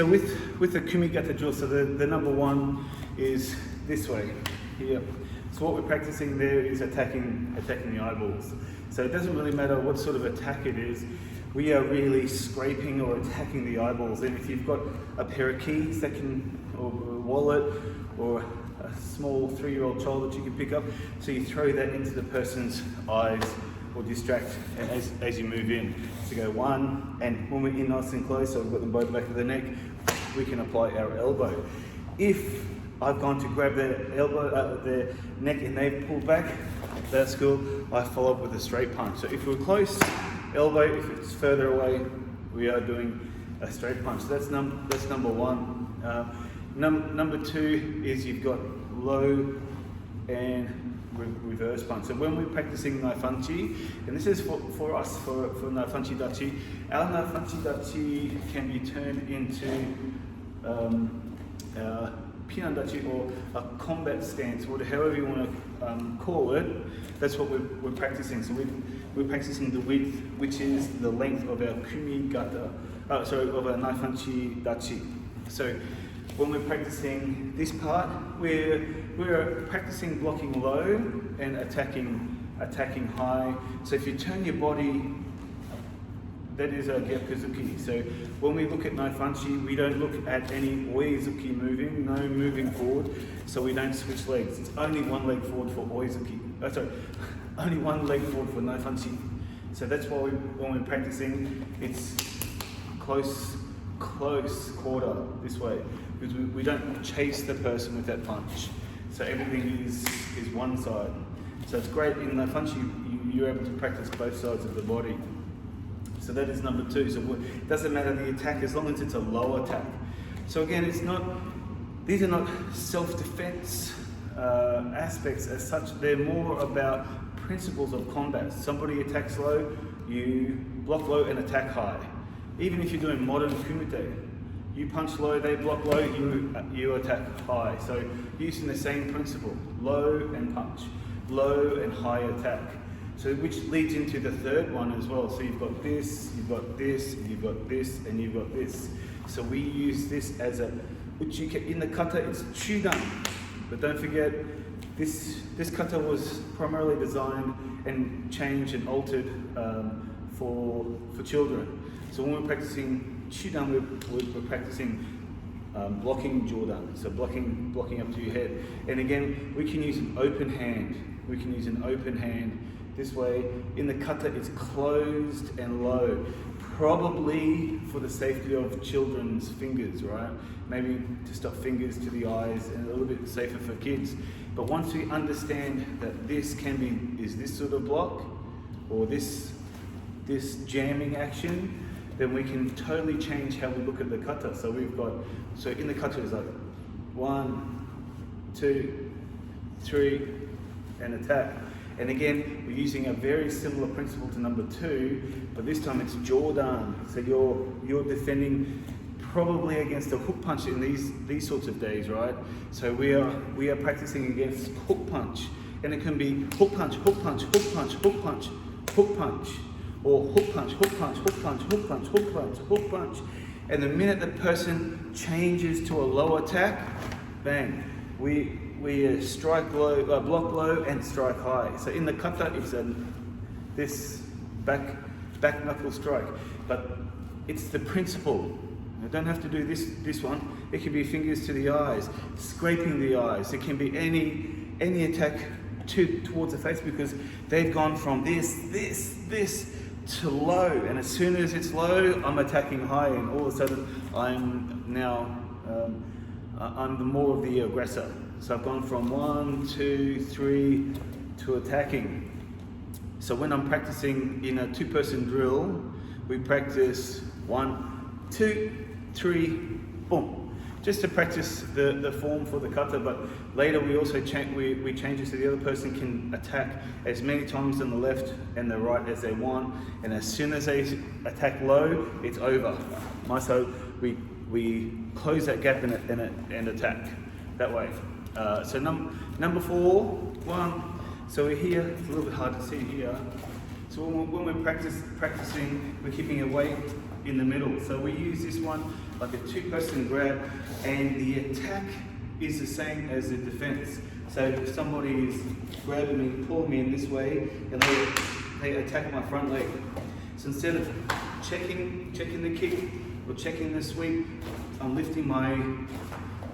So with the Kumigata drill, so the number one is this way here. So what we're practicing there is attacking the eyeballs. So it doesn't really matter what sort of attack it is. We are really scraping or attacking the eyeballs. And if you've got a pair of keys that can, or a wallet, or a small 3-year-old child that you can pick up, so you throw that into the person's eyes or distract as you move in. So go one, and when we're in nice and close, so we've got them both back of the neck, we can apply our elbow. If I've gone to grab their elbow, their neck, and they've pulled back, that's cool. I follow up with a straight punch. So if we're close, elbow. If it's further away, we are doing a straight punch. So that's number one. Number two is you've got low and reverse punch. So when we're practicing Naifanchi, and this is for us, for Naifanchi Dachi, our Naifanchi Dachi can be turned into Pinan Dachi, or a combat stance, or however you want to call it. That's what we're practicing. So we're practicing the width, which is the length of our Kumigata, of our Naifanchi Dachi. So when we're practicing this part, we're practicing blocking low and attacking high. So if you turn your body, that is a Gyakuzuki. So when we look at Naifanchi, we don't look at any Oizuki moving, no moving forward. So we don't switch legs. It's only one leg forward for Oizuki. Only one leg forward for Naifanchi. So that's why when we're practicing, it's close quarter this way, because we don't chase the person with that punch. So everything is one side. So it's great in Naifanchi, you're able to practice both sides of the body. So that is number two. So it doesn't matter the attack as long as it's a low attack. So again, these are not self-defense aspects as such. They're more about principles of combat. Somebody attacks low, you block low and attack high. Even if you're doing modern kumite, you punch low, they block low, you attack high. So using the same principle, low and punch, low and high attack. So which leads into the third one as well. So you've got this, you've got this, you've got this, and you've got this. So we use this as which you can, in the kata it's chudan. But don't forget, this kata was primarily designed and changed and altered for children. So when we're practicing chudan, we're practicing blocking jordan, so blocking up to your head. And again, we can use an open hand. This way, in the kata, it's closed and low, probably for the safety of children's fingers, right? Maybe to stop fingers to the eyes and a little bit safer for kids. But once we understand that this is this sort of block, or this jamming action, then we can totally change how we look at the kata. So in the kata it's like 1, 2, 3, and attack. And again, we're using a very similar principle to number two, but this time it's jordan. So you're defending probably against a hook punch in these sorts of days, right? So we are practicing against hook punch, and it can be hook punch, hook punch, hook punch, hook punch, hook punch, or hook punch, hook punch, hook punch, hook punch, hook punch, hook punch. And the minute the person changes to a low attack, bang, we strike low, block low, and strike high. So in the kata, it's this back knuckle strike, but it's the principle. You don't have to do this one. It can be fingers to the eyes, scraping the eyes. It can be any attack towards the face, because they've gone from this to low, and as soon as it's low, I'm attacking high, and all of a sudden I'm now I'm the more of the aggressor. So I've gone from 1, 2, 3 to attacking. So when I'm practicing in a 2-person drill, we practice 1, 2, 3, boom. Just to practice the form for the kata, but later we also change it so the other person can attack as many times on the left and the right as they want, and as soon as they attack low, it's over. So we close that gap and attack that way. So number 4, 1. So we're here. It's a little bit hard to see here. So when we're practicing, we're keeping a weight in the middle. So we use this one like a two-person grab, and the attack is the same as the defense. So if somebody is grabbing me, pulling me in this way, and they attack my front leg. So instead of checking the kick or checking the sweep, I'm lifting my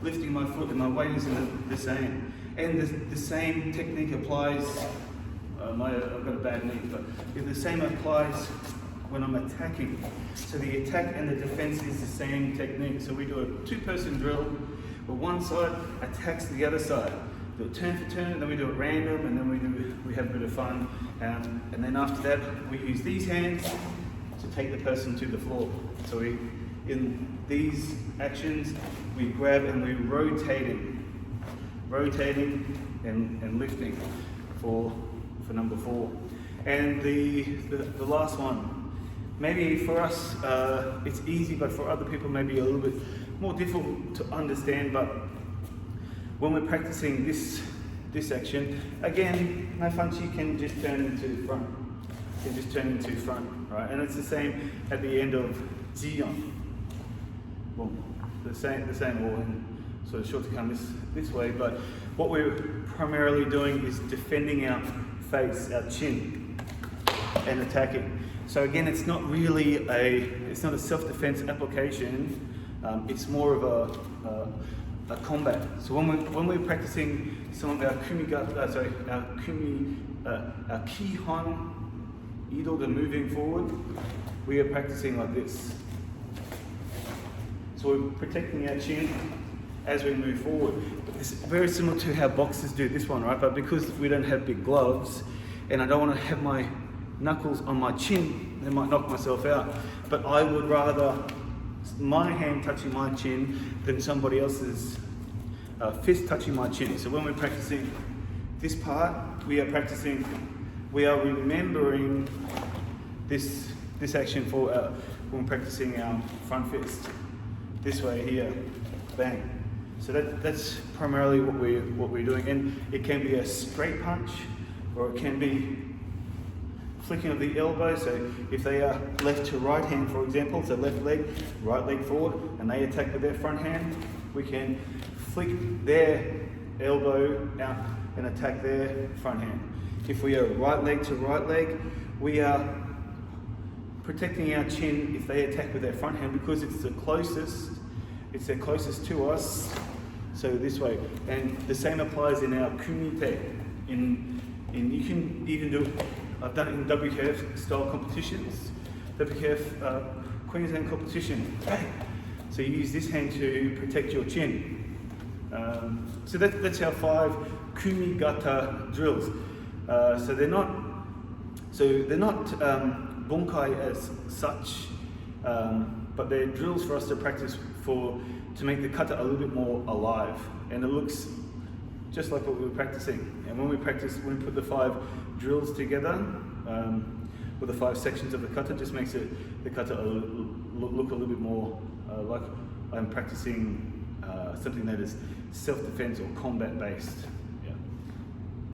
foot, and my weight is in the same. And the same technique applies. I've got a bad knee, but the same applies when I'm attacking. So the attack and the defense is the same technique. So we do a two-person drill where one side attacks the other side. Do it turn for turn, and then we do it random, and then we have a bit of fun. And then after that, we use these hands to take the person to the floor. So in these actions, we grab and we rotating and lifting for number 4. And the last one, maybe for us it's easy, but for other people maybe a little bit more difficult to understand. But when we're practicing this action, again, Naifanchi can just turn into front. Right? And it's the same at the end of Jiyon. Boom. The same, or in sort of short to come this way. But what we're primarily doing is defending our face, our chin, and attacking. So again, it's not really a self-defense application. It's more of a combat. So when we're practicing some of our Kumigata, our Kihon, Ido, the moving forward, we are practicing like this. So we're protecting our chin as we move forward. It's very similar to how boxers do this one, right? But because we don't have big gloves, and I don't want to have my knuckles on my chin, they might knock myself out. But I would rather my hand touching my chin than somebody else's fist touching my chin. So when we're practicing this part, we are remembering this action for when we're practicing our front fist. This way here, bang. So that's primarily what we're doing, and it can be a straight punch, or it can be flicking of the elbow. So if they are left to right hand, for example, so left leg, right leg forward, and they attack with their front hand, we can flick their elbow out and attack their front hand. If we are right leg to right leg, we are protecting our chin if they attack with their front hand, because it's the closest to us. So this way, and the same applies in our kumite. You can even do. I've done it in WKF style competitions, WKF Queensland competition. So you use this hand to protect your chin. So that's our 5 Kumigata drills. So they're not bunkai as such, but they're drills for us to practice to make the kata a little bit more alive, and it looks just like what we were practicing. And when we put the 5 drills together with the 5 sections of the kata, just makes the kata look a little bit more like I'm practicing something that is self-defense or combat based.